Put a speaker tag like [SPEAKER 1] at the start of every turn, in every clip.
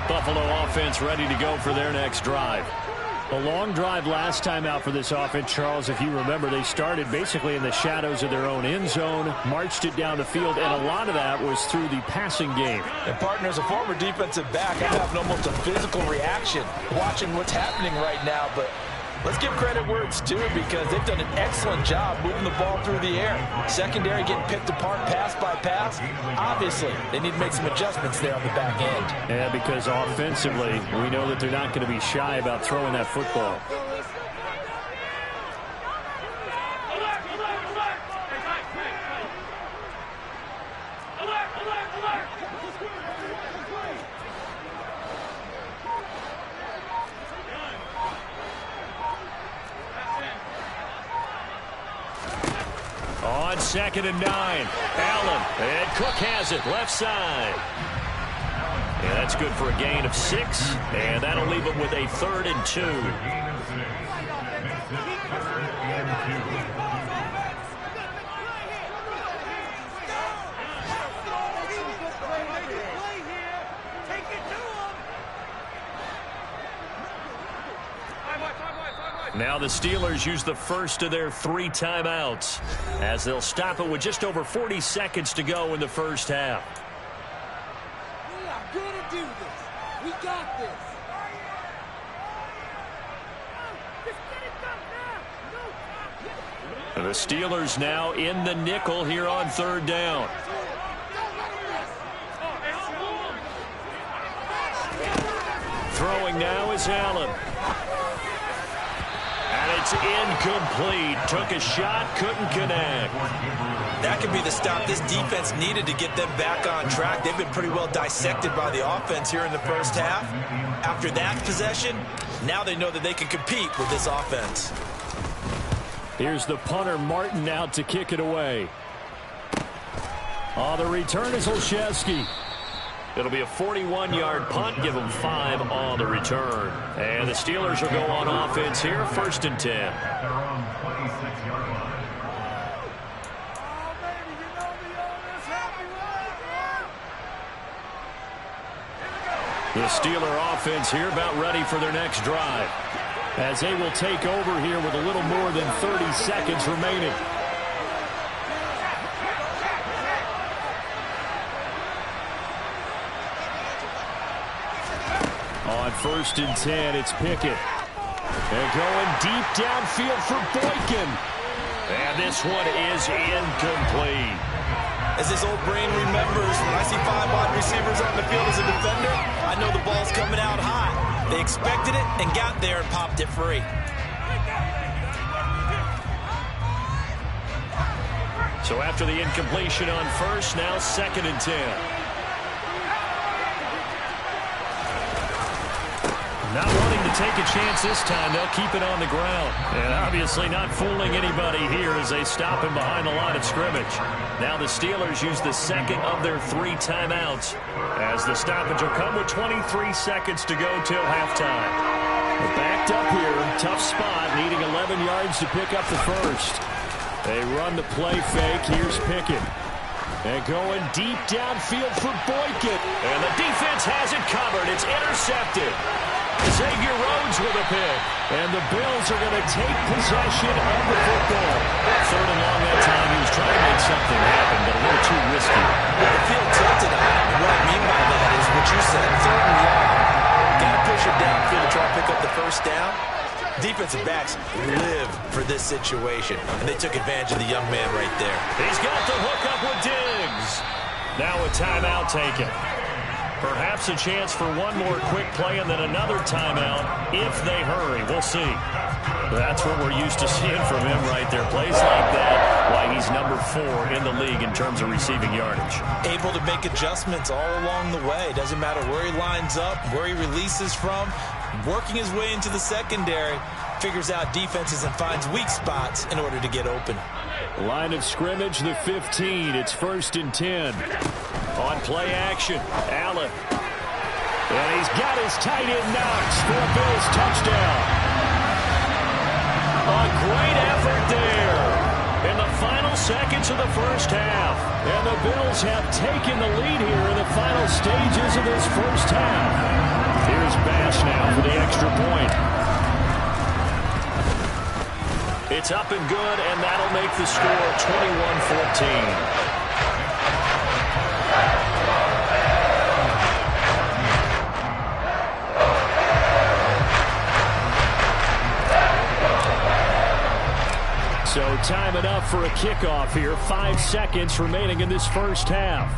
[SPEAKER 1] Buffalo offense ready to go for their next drive. A long drive last time out for this offense, Charles. If you remember, they started basically in the shadows of their own end zone, marched it down the field, and a lot of that was through the passing game.
[SPEAKER 2] And partner, as a former defensive back, I'm having almost a physical reaction watching what's happening right now. But let's give credit where it's due, because they've done an excellent job moving the ball through the air. Secondary getting picked apart pass by pass. Obviously, they need to make some adjustments there on the back end.
[SPEAKER 1] Yeah, because offensively, we know that they're not going to be shy about throwing that football. On 2nd and 9, Allen, and Cook has it, left side. Yeah, that's good for a gain of 6, and that'll leave them with a 3rd and 2. Now the Steelers use the first of their 3 timeouts as they'll stop it with just over 40 seconds to go in the first half.
[SPEAKER 3] We are going to do this. We got this.
[SPEAKER 1] The Steelers now in the nickel here on 3rd down. Throwing now is Allen. And it's incomplete. Took a shot, couldn't connect.
[SPEAKER 2] That could be the stop this defense needed to get them back on track. They've been pretty well dissected by the offense here in the first half. After that possession, now they know that they can compete with this offense.
[SPEAKER 1] Here's the punter, Martin, out to kick it away. The return is Olszewski. It'll be a 41-yard punt. Give them 5 on the return. And the Steelers will go on offense here, 1st and 10. The Steeler offense here about ready for their next drive, as they will take over here with a little more than 30 seconds remaining. On 1st and 10, it's Pickett. And going deep downfield for Boykin. And this one is incomplete.
[SPEAKER 2] As this old brain remembers, when I see 5 wide receivers on the field as a defender, I know the ball's coming out hot. They expected it and got there and popped it free.
[SPEAKER 1] So after the incompletion on 1st, now 2nd and 10. Not wanting to take a chance this time, they'll keep it on the ground. And obviously not fooling anybody here as they stop him behind the line of scrimmage. Now the Steelers use the 2nd of their 3 timeouts, as the stoppage will come with 23 seconds to go till halftime. They're backed up here, tough spot, needing 11 yards to pick up the 1st. They run the play fake. Here's Pickett. And going deep downfield for Boykin. And the defense has it covered. It's intercepted. Xavier Rhodes with a pick. And the Bills are going to take possession of the football. 3rd and long that time. He was trying to make something happen, but a little too risky.
[SPEAKER 2] The field tilted on him. And what I mean by that is what you said. 3rd and long. Got to push it downfield to try to pick up the 1st down. Defensive backs live for this situation, and they took advantage of the young man right there.
[SPEAKER 1] He's got the hook up with Diggs. Now a timeout taken. Perhaps a chance for one more quick play and then another timeout if they hurry. We'll see. That's what we're used to seeing from him right there. Plays like that, why he's number 4 in the league in terms of receiving yardage.
[SPEAKER 2] Able to make adjustments all along the way. Doesn't matter where he lines up, where he releases from. Working his way into the secondary, figures out defenses and finds weak spots in order to get open.
[SPEAKER 1] Line of scrimmage, the 15. It's 1st and 10. On play action, Allen. And he's got his tight end Knox for a Bills touchdown. A great effort there in the final seconds of the first half. And the Bills have taken the lead here in the final stages of this first half. pass now for the extra point. It's up and good, and that'll make the score 21-14. So time enough for a kickoff here. 5 seconds remaining in this first half.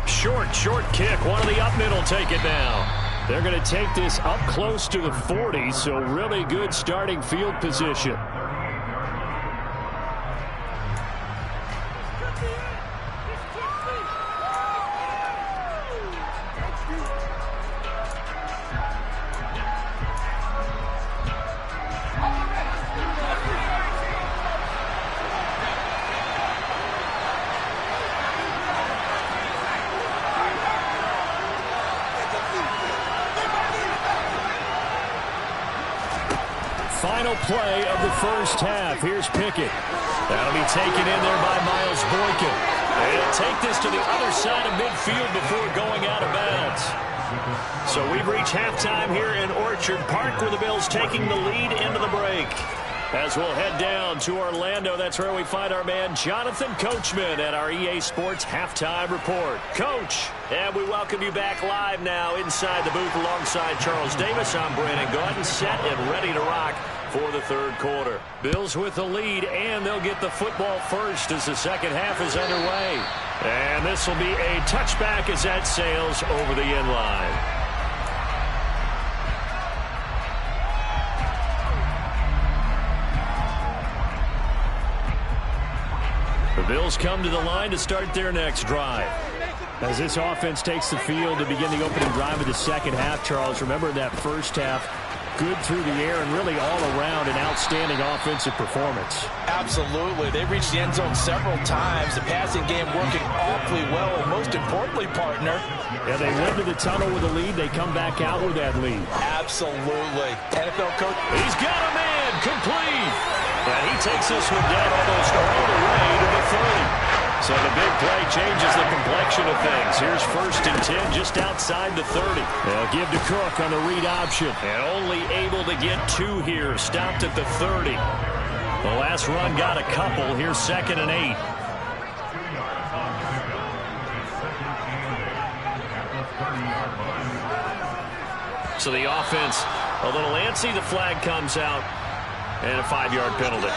[SPEAKER 1] Short kick. One of the up mid will take it down. They're going to take this up close to the 40, so really good starting field position. Final play of the first half. Here's Pickett. That'll be taken in there by Miles Boykin. They'll take this to the other side of midfield before going out of bounds. So we've reached halftime here in Orchard Park, where the Bills taking the lead into the break. As we'll head down to Orlando, that's where we find our man Jonathan Coachman at our EA Sports Halftime Report. Coach, and we welcome you back live now inside the booth alongside Charles Davis. I'm Brandon Gaudin, set and ready to rock for the third quarter. Bills with the lead, and they'll get the football first as the second half is underway. And this will be a touchback as that sails over the end line. The Bills come to the line to start their next drive. As this offense takes the field to begin the opening drive of the second half, Charles, remember that first half, good through the air and really all around an outstanding offensive performance.
[SPEAKER 2] Absolutely. They reached the end zone several times. The passing game working awfully well, and most importantly, partner.
[SPEAKER 1] Yeah, they went to the tunnel with a lead. They come back out with that lead.
[SPEAKER 2] Absolutely. NFL coach.
[SPEAKER 1] He's got a man complete. And he takes this one down almost all the way to the 30. So the big play changes the complexion of things. Here's 1st and 10 just outside the 30. They'll give to Cook on the read option. And only able to get 2 here. Stopped at the 30. The last run got a couple. Here's 2nd and 8. So the offense a little antsy. The flag comes out. And a 5-yard penalty.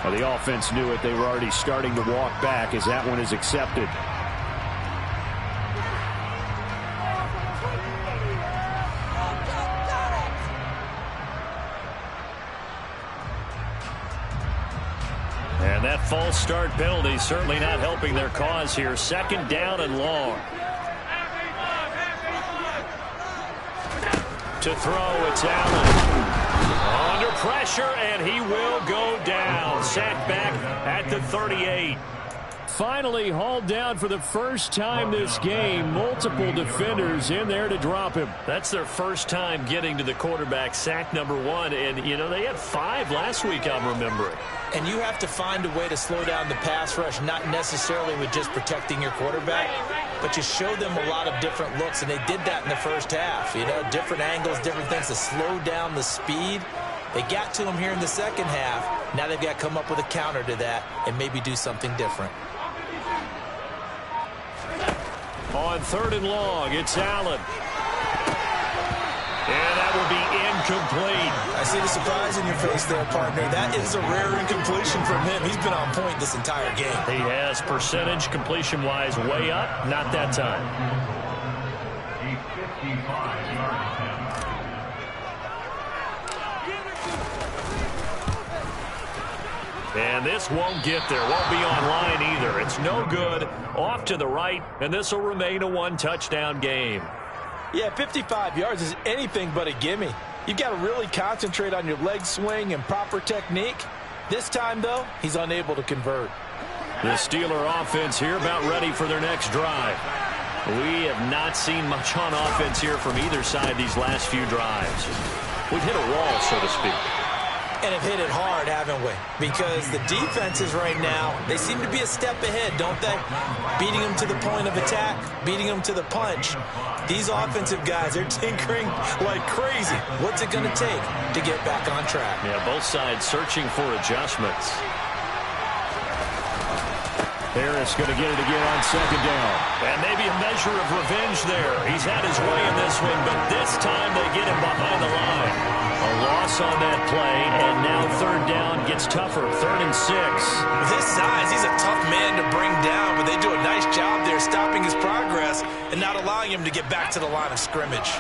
[SPEAKER 1] Well, the offense knew it. They were already starting to walk back as that one is accepted. And that false start penalty certainly not helping their cause here. 2nd down and long. To throw, it's Allen. Under pressure, and he will go down. Sacked back at the 38. Finally hauled down for the first time this game. Multiple defenders in there to drop him. That's their first time getting to the quarterback, sack number 1. And, you know, they had 5 last week, I'm remembering.
[SPEAKER 2] And you have to find a way to slow down the pass rush, not necessarily with just protecting your quarterback, but you show them a lot of different looks, and they did that in the first half. You know, different angles, different things to slow down the speed. They got to him here in the second half. Now they've got to come up with a counter to that and maybe do something different.
[SPEAKER 1] On 3rd and long, it's Allen. And that will be incomplete.
[SPEAKER 2] I see the surprise in your face there, partner. That is a rare incompletion from him. He's been on point this entire game.
[SPEAKER 1] He has percentage completion-wise way up. Not that time. And this won't get there. Won't be online either. It's no good. Off to the right, and this will remain a 1-touchdown game.
[SPEAKER 2] Yeah, 55 yards is anything but a gimme. You've got to really concentrate on your leg swing and proper technique. This time, though, he's unable to convert.
[SPEAKER 1] The Steeler offense here about ready for their next drive. We have not seen much on offense here from either side these last few drives. We've hit a wall, so to speak.
[SPEAKER 2] And have hit it hard, haven't we? Because the defenses right now, they seem to be a step ahead, don't they? Beating them to the point of attack, beating them to the punch. These offensive guys, they're tinkering like crazy. What's it going to take to get back on track?
[SPEAKER 1] Yeah, both sides searching for adjustments. Harris going to get it again on second down. And maybe a measure of revenge there. He's had his way in this one, but this time they get him behind the line. A loss on that play, and now third down gets tougher. 3rd and 6.
[SPEAKER 2] With his size, he's a tough man to bring down, but they do a nice job there stopping his progress and not allowing him to get back to the line of scrimmage.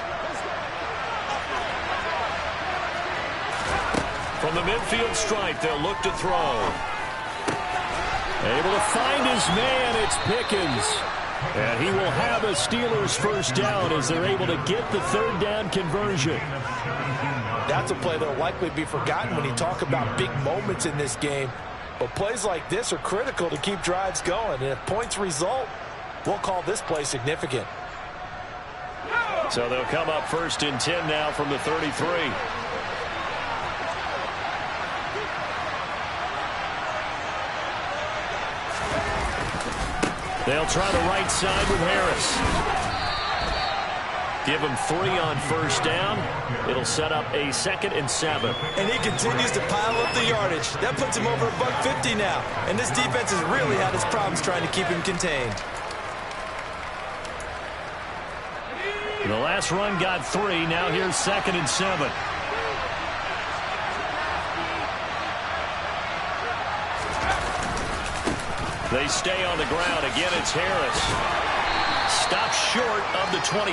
[SPEAKER 1] From the midfield stripe, they'll look to throw. Able to find his man, it's Pickens. And he will have a Steelers first down as they're able to get the third down conversion.
[SPEAKER 2] That's a play that will likely be forgotten when you talk about big moments in this game. But plays like this are critical to keep drives going. And if points result, we'll call this play significant.
[SPEAKER 1] So they'll come up 1st and 10 now from the 33. They'll try the right side with Harris. Give him 3 on first down. It'll set up a 2nd and 7.
[SPEAKER 2] And he continues to pile up the yardage. That puts him over $150 now. And this defense has really had its problems trying to keep him contained.
[SPEAKER 1] The last run got 3. Now here's 2nd and 7. They stay on the ground. Again, it's Harris. Stopped short of the 25.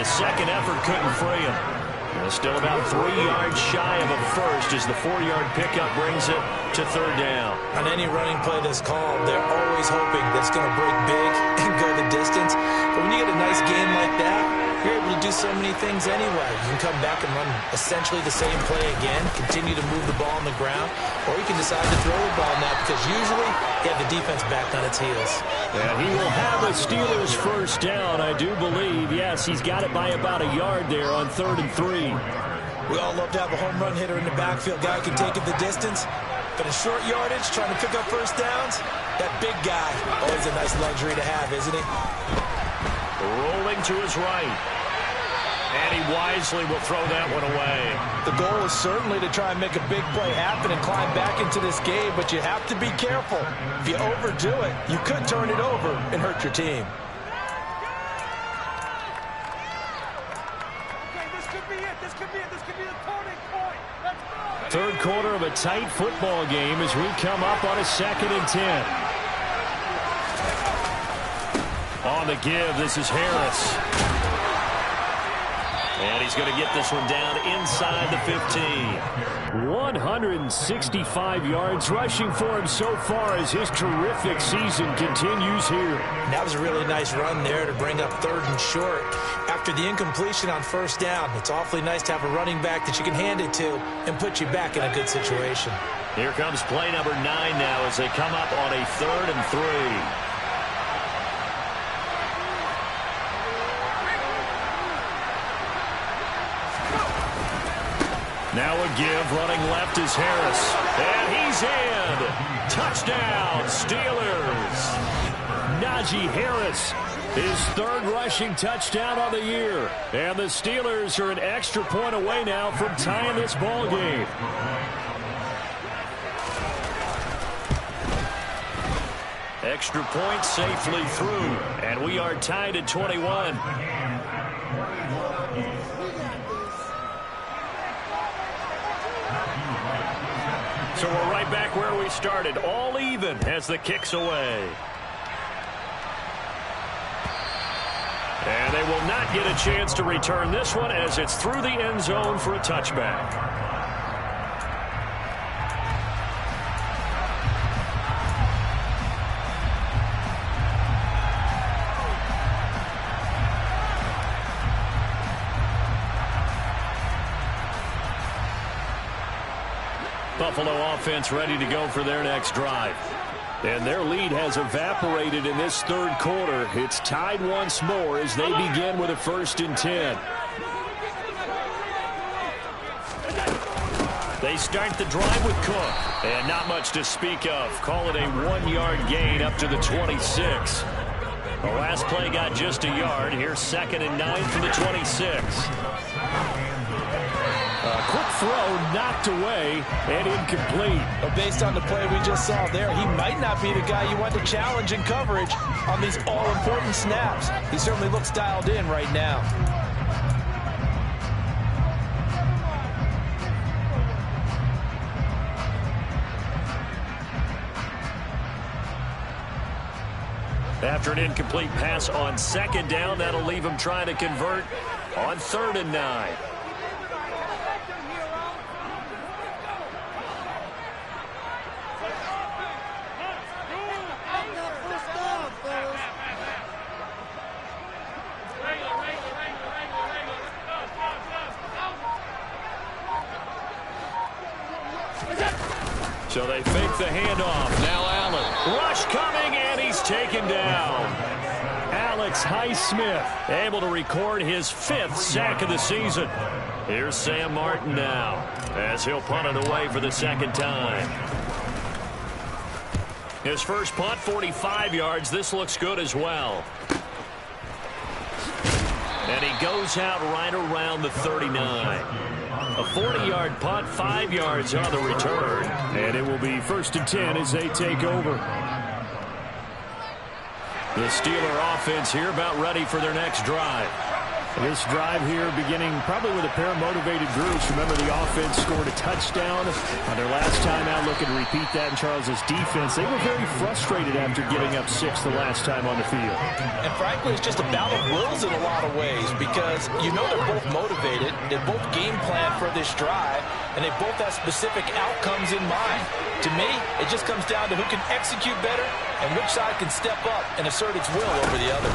[SPEAKER 1] The second effort couldn't free him. Still about 3 yards shy of a first as the 4-yard pickup brings it to third down.
[SPEAKER 2] On any running play that's called, they're always hoping that it's going to break big and go the distance. But when you get a nice game like that, you're able to do so many things anyway. You can come back and run essentially the same play again, continue to move the ball on the ground, or you can decide to throw the ball now because usually you have the defense back on its heels.
[SPEAKER 1] And he will have a Steelers first down, I do believe. Yes, he's got it by about a yard there on 3rd and 3.
[SPEAKER 2] We all love to have a home run hitter in the backfield. Guy can take it the distance. But in short yardage, trying to pick up first downs, that big guy, always a nice luxury to have, isn't he?
[SPEAKER 1] Rolling to his right. And he wisely will throw that one away.
[SPEAKER 2] The goal is certainly to try and make a big play happen and climb back into this game, but you have to be careful. If you overdo it, you could turn it over and hurt your team.
[SPEAKER 3] Okay, this could be it. This could be it. This could be the turning point. Let's go.
[SPEAKER 1] Third quarter of a tight football game as we come up on a 2nd and 10. On the give, this is Harris. And he's going to get this one down inside the 15. 165 yards rushing for him so far as his terrific season continues here.
[SPEAKER 2] That was a really nice run there to bring up 3rd and short. After the incompletion on first down, it's awfully nice to have a running back that you can hand it to and put you back in a good situation.
[SPEAKER 1] Here comes play number 9 now as they come up on a 3rd and 3. Now a give, running left is Harris. And he's in. Touchdown, Steelers. Najee Harris, his 3rd rushing touchdown of the year. And the Steelers are an extra point away now from tying this ball game. Extra point safely through. And we are tied at 21. So we're right back where we started, all even as the kick's away. And they will not get a chance to return this one as it's through the end zone for a touchback. Buffalo offense ready to go for their next drive. And their lead has evaporated in this third quarter. It's tied once more as they begin with a 1st and 10. They start the drive with Cook. And not much to speak of. Call it a 1-yard gain up to the 26. The last play got just a yard. Here's 2nd and 9 from the 26.
[SPEAKER 4] A quick throw knocked away and incomplete.
[SPEAKER 2] But based on the play we just saw there, he might not be the guy you want to challenge in coverage on these all-important snaps. He certainly looks dialed in right now.
[SPEAKER 1] After an incomplete pass on 2nd down, that'll leave him trying to convert on 3rd and 9. So they fake the handoff. Now Allen. Rush coming, and he's taken down. Alex Highsmith able to record his 5th sack of the season. Here's Sam Martin now as he'll punt it away for the 2nd time. His first punt, 45 yards. This looks good as well. And he goes out right around the 39. A 40-yard punt, 5 yards on the return.
[SPEAKER 4] And it will be 1st and 10 as they take over.
[SPEAKER 1] The Steeler offense here about ready for their next drive.
[SPEAKER 4] This drive here beginning probably with a pair of motivated groups. Remember, the offense scored a touchdown on their last time out. Looking to repeat that in Charles's defense. They were very frustrated after giving up 6 the last time on the field.
[SPEAKER 2] And frankly, it's just a battle of wills in a lot of ways because you know they're both motivated. They both game plan for this drive, and they both have specific outcomes in mind. To me, it just comes down to who can execute better and which side can step up and assert its will over the other.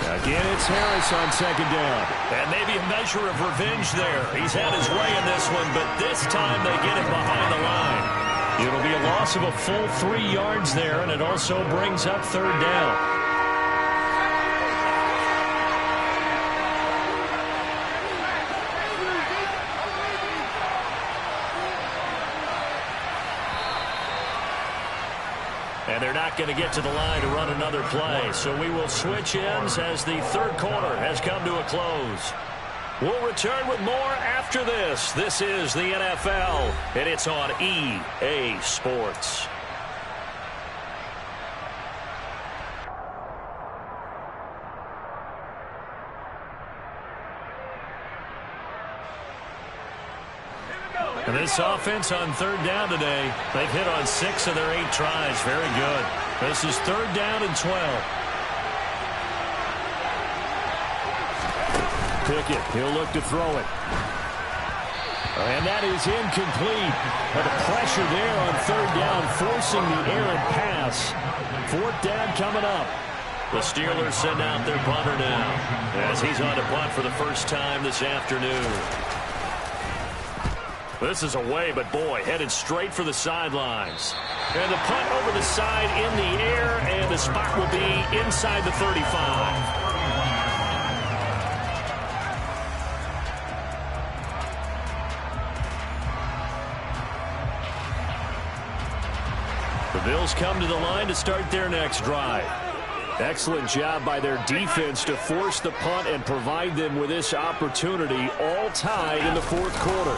[SPEAKER 4] Again, it's Harris on 2nd down.
[SPEAKER 1] And maybe a measure of revenge there. He's had his way in this one, but this time they get him behind the line. It'll be a loss of a full 3 yards there, and it also brings up 3rd down. And they're not going to get to the line to run another play. So we will switch ends as the 3rd quarter has come to a close. We'll return with more after this. This is the NFL, and it's on EA Sports. And this offense on 3rd down today, they've hit on 6 of their 8 tries. Very good. This is 3rd down and 12.
[SPEAKER 4] Pickett, he'll look to throw it. And that is incomplete. But the pressure there on 3rd down, forcing the errant pass. 4th down coming up.
[SPEAKER 1] The Steelers send out their punter now as he's on to punt for the first time this afternoon. This is away, but boy, headed straight for the sidelines. And the punt over the side in the air, and the spot will be inside the 35. The Bills come to the line to start their next drive.
[SPEAKER 4] Excellent job by their defense to force the punt and provide them with this opportunity, all tied in the 4th quarter.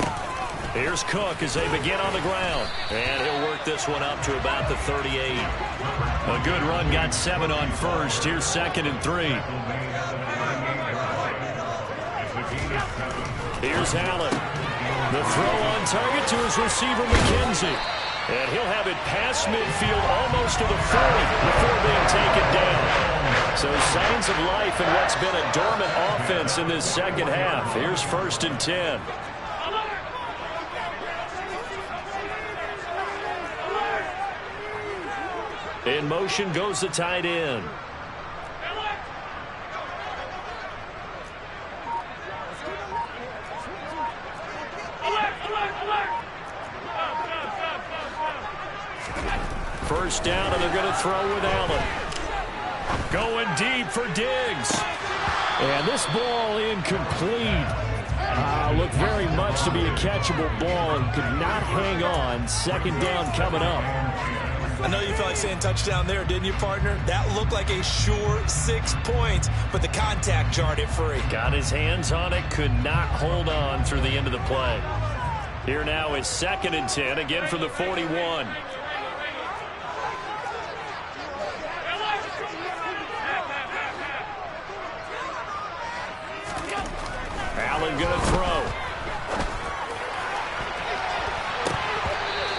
[SPEAKER 1] Here's Cook as they begin on the ground. And he'll work this one up to about the 38. A good run, got 7 on 1st. Here's 2nd and 3. Here's Allen. The throw on target to his receiver, McKenzie. And he'll have it past midfield almost to the 40 before being taken down. So signs of life in what's been a dormant offense in this 2nd half. Here's 1st and 10. In motion goes the tight end. First down, and they're going to throw with Allen. Going deep for Diggs.
[SPEAKER 4] And this ball incomplete. Looked very much to be a catchable ball and could not hang on. Second down coming up.
[SPEAKER 2] I know you felt like saying touchdown there, didn't you, partner? That looked like a sure 6 points, but the contact jarred it free.
[SPEAKER 1] Got his hands on it, could not hold on through the end of the play. Here now is 2nd and 10, again from the 41. Allen going to throw.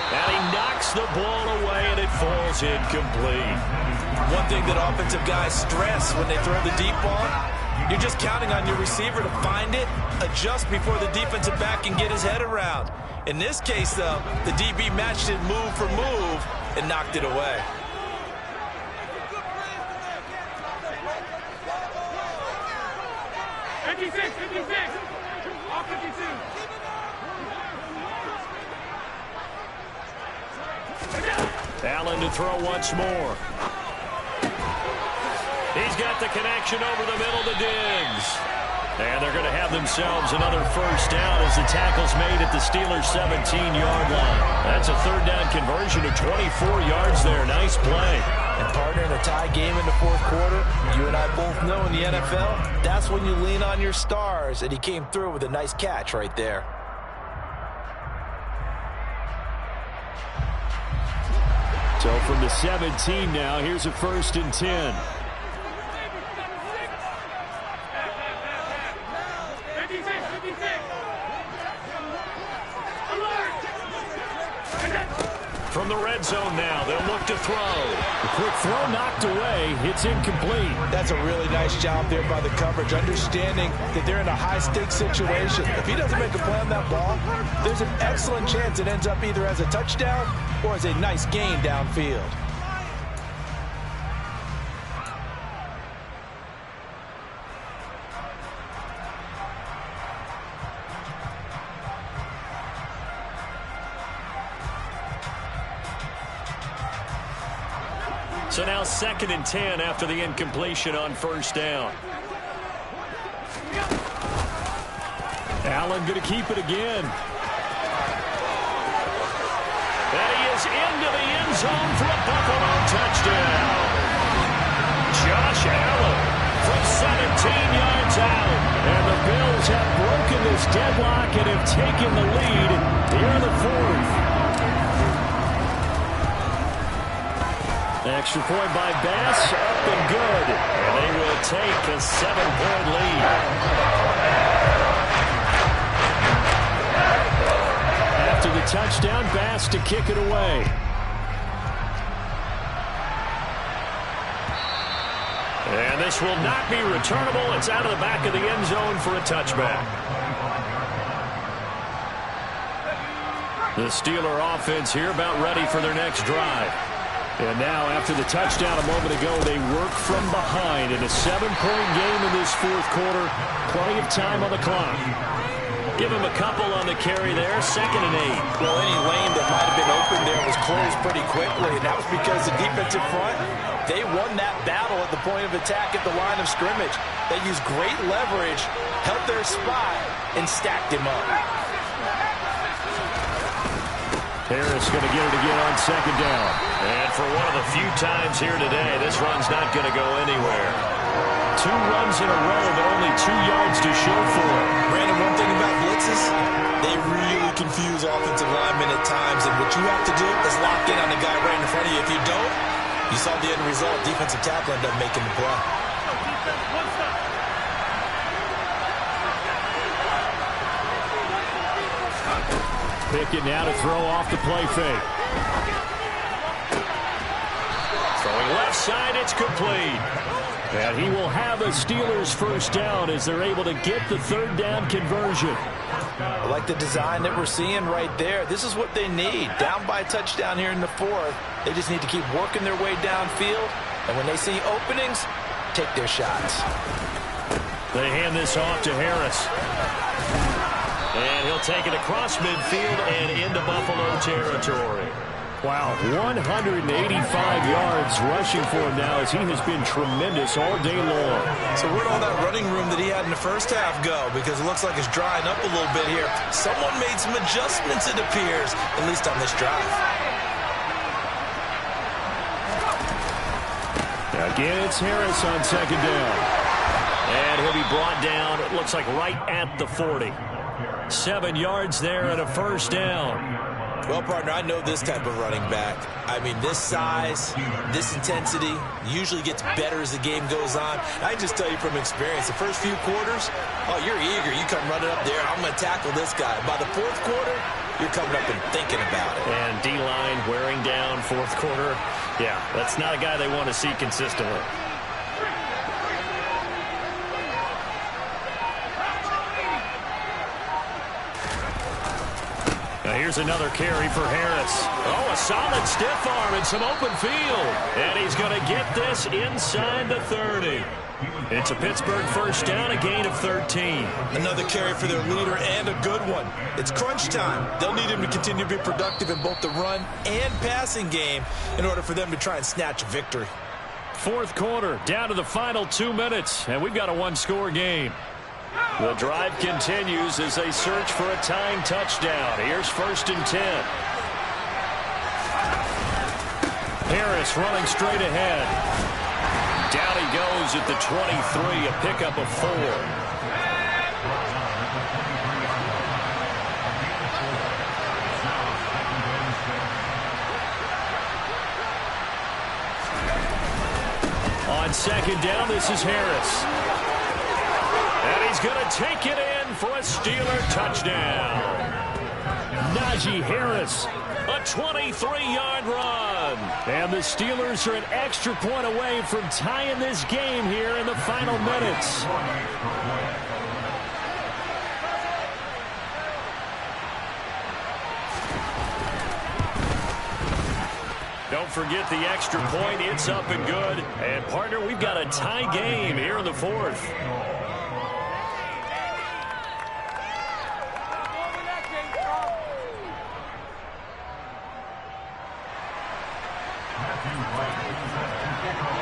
[SPEAKER 1] And he knocks the ball away, and it falls incomplete.
[SPEAKER 2] One thing that offensive guys stress when they throw the deep ball, you're just counting on your receiver to find it, adjust before the defensive back can get his head around. In this case, though, the DB matched it move for move and knocked it away.
[SPEAKER 1] Allen to throw once more. He's got the connection over the middle to Diggs. And they're going to have themselves another first down as the tackle's made at the Steelers' 17-yard line. That's a 3rd down conversion of 24 yards there. Nice play.
[SPEAKER 2] And partner, in a tie game in the 4th quarter, you and I both know in the NFL, that's when you lean on your stars, and he came through with a nice catch right there.
[SPEAKER 4] So from the 17 now, here's a 1st and 10.
[SPEAKER 1] From the red zone now, they'll look to throw.
[SPEAKER 4] The quick throw knocked away. It's incomplete.
[SPEAKER 2] That's a really nice job there by the coverage, understanding that they're in a high-stakes situation. If he doesn't make a play on that ball, there's an excellent chance it ends up either as a touchdown or as a nice gain downfield.
[SPEAKER 1] So now 2nd and 10 after the incompletion on 1st down.
[SPEAKER 4] Allen going to keep it again.
[SPEAKER 1] And he is into the end zone for a Buffalo touchdown. Josh Allen from 17 yards out. And the Bills have broken this deadlock and have taken the lead here in the 4th.
[SPEAKER 4] Extra point by Bass, up and good.
[SPEAKER 1] And they will take a 7-point lead.
[SPEAKER 4] After the touchdown, Bass to kick it away.
[SPEAKER 1] And this will not be returnable. It's out of the back of the end zone for a touchback. The Steeler offense here about ready for their next drive. And now, after the touchdown a moment ago, they work from behind in a 7-point game in this 4th quarter. Plenty of time on the clock. Give him a couple on the carry there, 2nd and 8.
[SPEAKER 2] Well, any lane that might have been open there was closed pretty quickly, and that was because the defensive front, they won that battle at the point of attack at the line of scrimmage. They used great leverage, held their spot, and stacked him up.
[SPEAKER 1] Harris going to get it again on 2nd down. And for one of the few times here today, this run's not going to go anywhere. 2 runs in a row, but only 2 yards to show for it.
[SPEAKER 2] Brandon, one thing about blitzes, they really confuse offensive linemen at times, and what you have to do is lock in on the guy right in front of you. If you don't, you saw the end result. Defensive tackle ended up making the play.
[SPEAKER 4] Pickett now to throw off the play fake.
[SPEAKER 1] Throwing left side, it's complete.
[SPEAKER 4] And he will have a Steelers first down as they're able to get the 3rd down conversion.
[SPEAKER 2] I like the design that we're seeing right there. This is what they need. Down by a touchdown here in the 4th. They just need to keep working their way downfield. And when they see openings, take their shots.
[SPEAKER 1] They hand this off to Harris. And he'll take it across midfield and into Buffalo territory.
[SPEAKER 4] Wow, 185 yards rushing for him now as he has been tremendous all day long.
[SPEAKER 2] So where'd all that running room that he had in the first half go? Because it looks like it's drying up a little bit here. Someone made some adjustments, it appears, at least on this drive.
[SPEAKER 4] Again, it's Harris on second down.
[SPEAKER 1] And he'll be brought down, it looks like right at the 40. 7 yards there and a first down.
[SPEAKER 2] Well, partner, I know this type of running back. I mean, this size, this intensity usually gets better as the game goes on. I can just tell you from experience, the first few quarters, oh, you're eager. You come running up there, I'm going to tackle this guy. By the fourth quarter, you're coming up and thinking about it.
[SPEAKER 1] And D-line wearing down fourth quarter. Yeah, that's not a guy they want to see consistently. Here's another carry for Harris. Oh, a solid stiff arm and some open field. And he's going to get this inside the 30. It's a Pittsburgh first down, a gain of 13.
[SPEAKER 2] Another carry for their leader and a good one. It's crunch time. They'll need him to continue to be productive in both the run and passing game in order for them to try and snatch a victory.
[SPEAKER 1] Fourth quarter, down to the final 2 minutes, and we've got a one-score game. The drive continues as they search for a tying touchdown. Here's first and 10. Harris running straight ahead. Down he goes at the 23, a pickup of 4. On second down, this is Harris. And he's going to take it in for a Steeler touchdown.
[SPEAKER 4] Najee Harris.
[SPEAKER 1] A 23-yard run.
[SPEAKER 4] And the Steelers are an extra point away from tying this game here in the final minutes.
[SPEAKER 1] Don't forget the extra point. It's up and good. And, partner, we've got a tie game here in the fourth.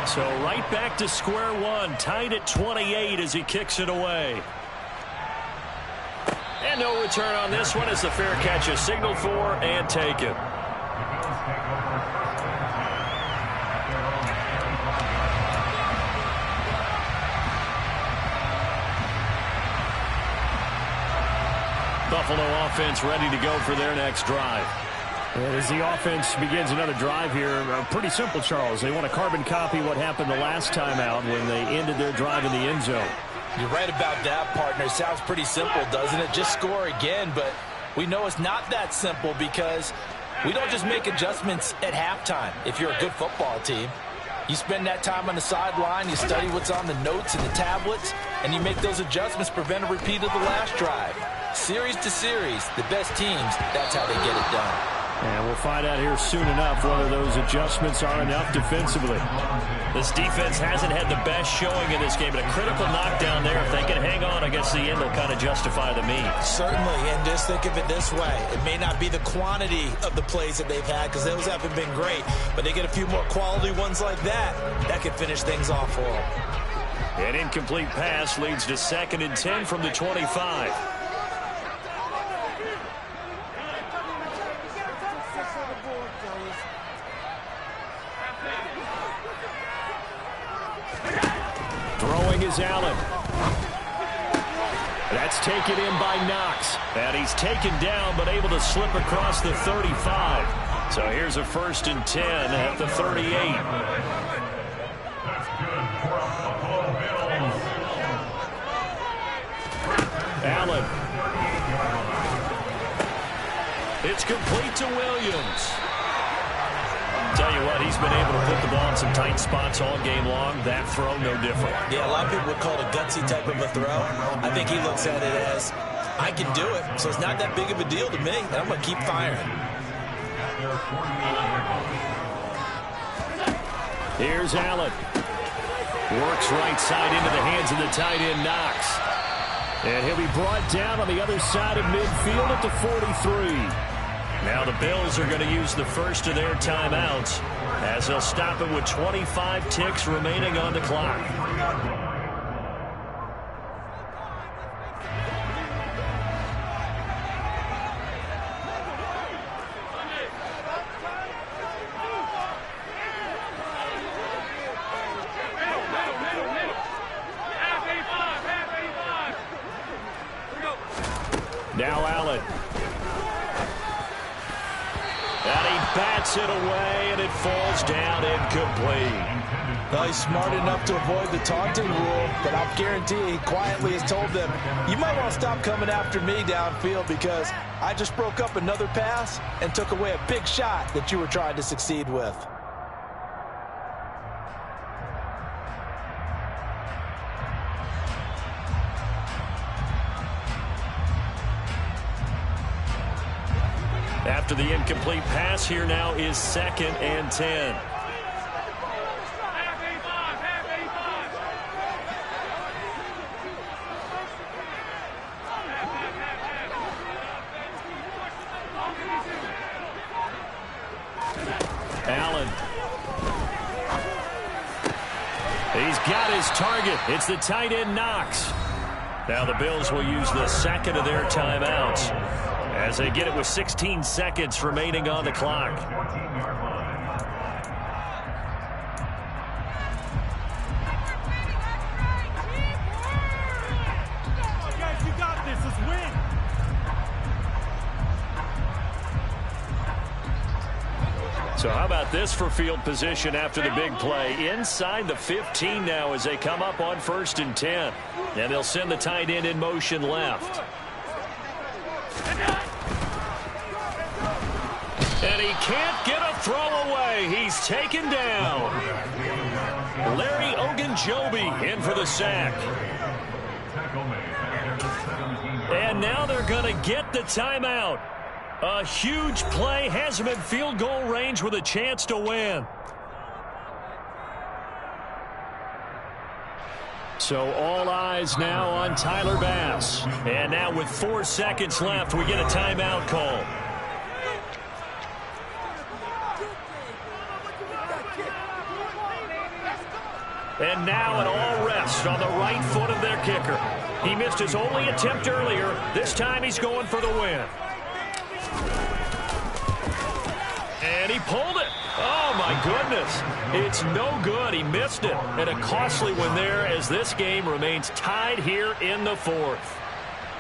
[SPEAKER 1] So right back to square one, tied at 28 as he kicks it away. And no return on this one as the fair catch is signaled for and taken. Buffalo offense ready to go for their next drive.
[SPEAKER 4] As the offense begins another drive here, pretty simple, Charles. They want to carbon copy what happened the last time out when they ended their drive in the end zone.
[SPEAKER 2] You're right about that, partner. Sounds pretty simple, doesn't it? Just score again, but we know it's not that simple because we don't just make adjustments at halftime. If you're a good football team, you spend that time on the sideline, you study what's on the notes and the tablets, and you make those adjustments, prevent a repeat of the last drive. Series to series, the best teams, that's how they get it done.
[SPEAKER 4] And we'll find out here soon enough whether those adjustments are enough defensively.
[SPEAKER 1] This defense hasn't had the best showing in this game, but a critical knockdown there. If they can hang on, I guess the end will kind of justify the means.
[SPEAKER 2] Certainly, and just think of it this way. It may not be the quantity of the plays that they've had because those haven't been great, but they get a few more quality ones like that. That could finish things off for them.
[SPEAKER 1] An incomplete pass leads to second and 10 from the 25.
[SPEAKER 4] Throwing is Allen. That's taken in by Knox.
[SPEAKER 1] And he's taken down but able to slip across the 35. So here's a first and 10 at the 38.
[SPEAKER 4] Allen.
[SPEAKER 1] It's complete to Williams. Tell you what, he's been able to put the ball in some tight spots all game long. That throw, no different.
[SPEAKER 2] Yeah, a lot of people would call it a gutsy type of a throw. I think he looks at it as, I can do it, so it's not that big of a deal to me, and I'm going to keep firing.
[SPEAKER 4] Here's Allen.
[SPEAKER 1] Works right side into the hands of the tight end, Knox.
[SPEAKER 4] And he'll be brought down on the other side of midfield at the 43.
[SPEAKER 1] Now the Bills are going to use the first of their timeouts as they'll stop it with 25 ticks remaining on the clock. Now Allen. And he bats it away, and it falls down incomplete.
[SPEAKER 2] Well, he's smart enough to avoid the taunting rule, but I'll guarantee he quietly has told them, you might want to stop coming after me downfield because I just broke up another pass and took away a big shot that you were trying to succeed with.
[SPEAKER 1] After the incomplete pass, here now is 2nd and 10. Allen. He's got his target. It's the tight end Knox. Now the Bills will use the second of their timeouts as they get it with 16 seconds remaining on the clock.
[SPEAKER 3] Guys, you got this. Let's win.
[SPEAKER 1] So how about this for field position after the big play? Inside the 15 now as they come up on 1st and 10. And they'll send the tight end in motion left. And he can't get a throw away. He's taken down. Larry Ogunjobi in for the sack. And now they're going to get the timeout. A huge play has him in field goal range with a chance to win. So all eyes now on Tyler Bass. And now with 4 seconds left, we get a timeout call. And now an all rest on the right foot of their kicker. He missed his only attempt earlier. This time he's going for the win. And he pulled it. Oh, my goodness. It's no good. He missed it. And a costly one there as this game remains tied here in the 4th.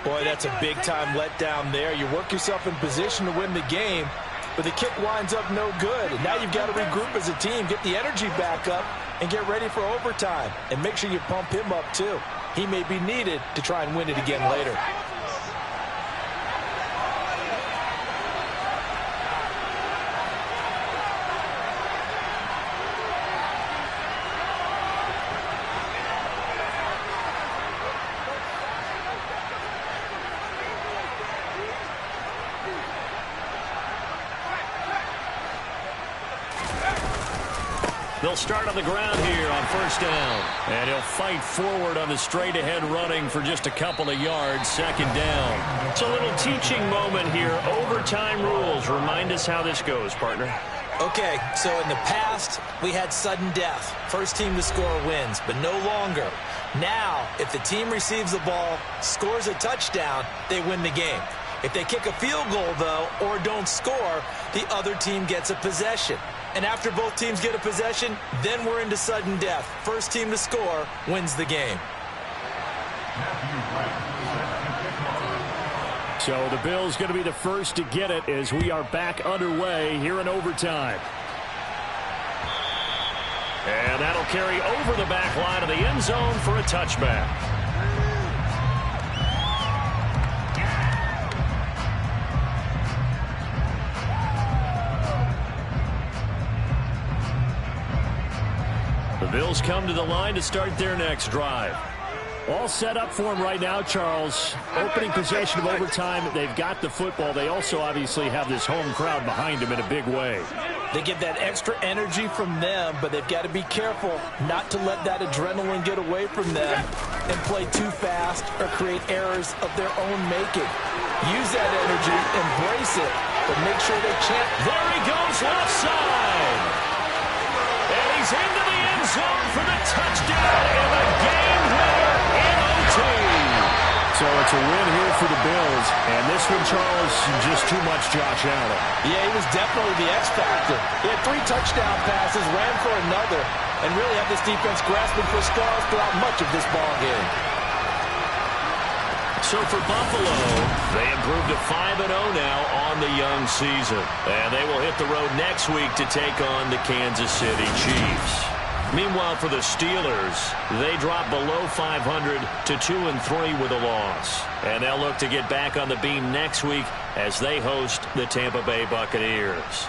[SPEAKER 2] Boy, that's a big-time letdown there. You work yourself in position to win the game, but the kick winds up no good. And now you've got to regroup as a team, get the energy back up, and get ready for overtime. And make sure you pump him up, too. He may be needed to try and win it again later.
[SPEAKER 1] They'll start on the ground here on 1st down. And he'll fight forward on the straight-ahead running for just a couple of yards. 2nd down. It's a little teaching moment here. Overtime rules. Remind us how this goes, partner.
[SPEAKER 2] Okay, so in the past, we had sudden death. First team to score wins, but no longer. Now, if the team receives the ball, scores a touchdown, they win the game. If they kick a field goal, though, or don't score, the other team gets a possession. And after both teams get a possession, then we're into sudden death. First team to score wins the game.
[SPEAKER 4] So the Bills going to be the first to get it as we are back underway here in overtime.
[SPEAKER 1] And that'll carry over the back line of the end zone for a touchback. The Bills come to the line to start their next drive.
[SPEAKER 4] All set up for him right now, Charles. Opening possession of overtime. They've got the football. They also obviously have this home crowd behind them in a big way.
[SPEAKER 2] They get that extra energy from them, but they've got to be careful not to let that adrenaline get away from them and play too fast or create errors of their own making. Use that energy, embrace it, but make sure they chant.
[SPEAKER 1] There he goes left side. And he's into the end zone for the touchdown and the game winner in OT.
[SPEAKER 4] So it's a win here for the Bills. And this one, Charles, just too much Josh Allen.
[SPEAKER 2] Yeah, he was definitely the X factor. He had 3 touchdown passes, ran for another, and really had this defense grasping for straws throughout much of this ball game.
[SPEAKER 1] So for Buffalo, they improved to 5-0 now on the young season. And they will hit the road next week to take on the Kansas City Chiefs. Meanwhile, for the Steelers, they drop below 500 to 2-3 with a loss. And they'll look to get back on the beam next week as they host the Tampa Bay Buccaneers.